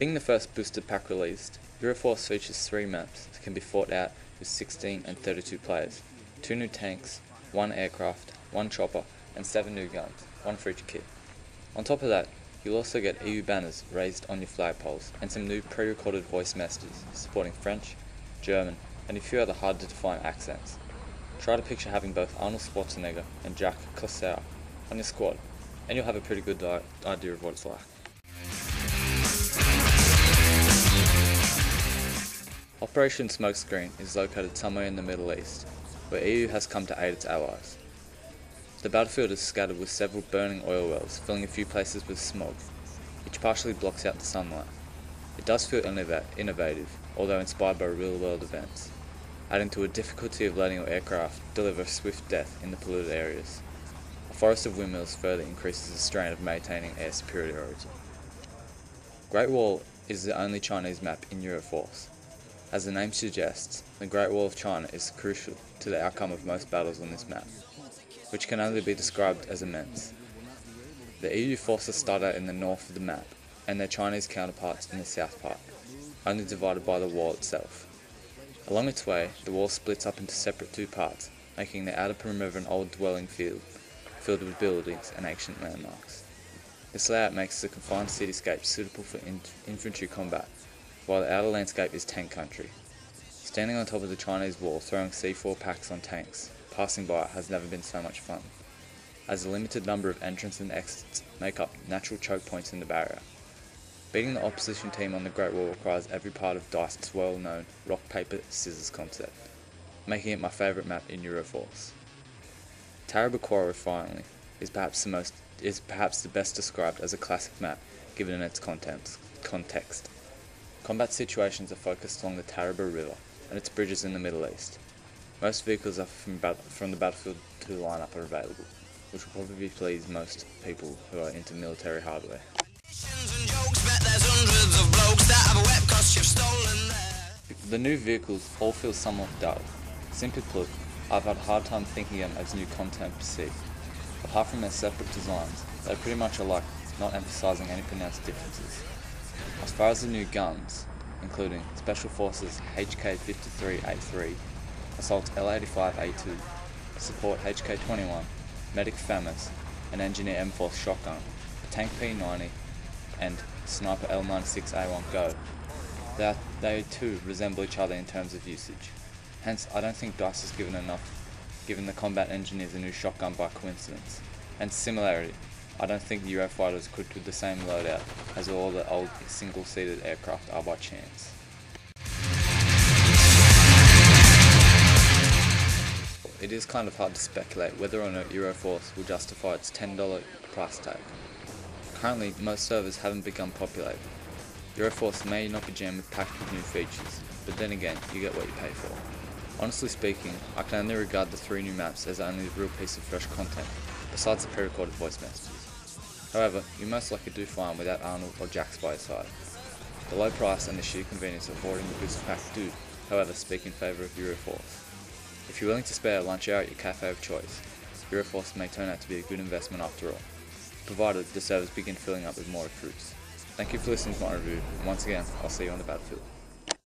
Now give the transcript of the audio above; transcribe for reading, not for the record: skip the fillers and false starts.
Being the first booster pack released, Euroforce features 3 maps that can be fought out with 16 and 32 players, 2 new tanks, 1 aircraft, 1 chopper, and 7 new guns, 1 for each kit. On top of that, you'll also get EU banners raised on your flagpoles, and some new pre-recorded voice messages supporting French, German, and a few other hard to define accents. Try to picture having both Arnold Schwarzenegger and Jack Clauser on your squad, and you'll have a pretty good idea of what it's like. Operation Smokescreen is located somewhere in the Middle East, where EU has come to aid its allies. The battlefield is scattered with several burning oil wells, filling a few places with smog, which partially blocks out the sunlight. It does feel innovative, although inspired by real-world events, adding to a difficulty of letting your aircraft deliver swift death in the polluted areas. A forest of windmills further increases the strain of maintaining air superiority. Great Wall is the only Chinese map in Euroforce. As the name suggests, the Great Wall of China is crucial to the outcome of most battles on this map, which can only be described as immense. The EU forces start out in the north of the map, and their Chinese counterparts in the south part, only divided by the wall itself. Along its way, the wall splits up into separate 2 parts, making the outer perimeter an old dwelling field, filled with buildings and ancient landmarks. This layout makes the confined cityscape suitable for infantry combat, while the outer landscape is tank country. Standing on top of the Chinese wall, throwing C4 packs on tanks, passing by has never been so much fun, as a limited number of entrances and exits make up natural choke points in the barrier. Beating the opposition team on the Great Wall requires every part of DICE's well-known rock, paper, scissors concept, making it my favourite map in Euroforce. Tarabaquara, finally, is perhaps the best described as a classic map given its context. Combat situations are focused along the Taraba River and its bridges in the Middle East. Most vehicles from the Battlefield 2 lineup are available, which will probably please most people who are into military hardware. The new vehicles all feel somewhat dull. Simply put, I've had a hard time thinking of them as new content per se. Apart from their separate designs, they pretty much alike, not emphasising any pronounced differences. As far as the new guns, including Special Forces HK-53A3, Assault L85A2, Support HK-21, Medic FAMAS, an Engineer M-Force shotgun, a Tank P90, and Sniper L96A1 Go, they too resemble each other in terms of usage. Hence, I don't think DICE has given the combat engineers a new shotgun by coincidence. And similarity, I don't think the Eurofighters could do the same loadout as all the old single-seated aircraft are by chance. It is kind of hard to speculate whether or not Euroforce will justify its $10 price tag. Currently, most servers haven't begun populating. Euroforce may not be jammed with packed with new features, but then again, you get what you pay for. Honestly speaking, I can only regard the 3 new maps as the only real piece of fresh content, besides the pre-recorded voice messages. However, you most likely do fine without Arnold or Jax by your side. The low price and the sheer convenience of ordering the booster pack do, however, speak in favour of Euroforce. If you're willing to spare a lunch hour at your cafe of choice, Euroforce may turn out to be a good investment after all, provided the servers begin filling up with more recruits. Thank you for listening to my review, and once again, I'll see you on the battlefield.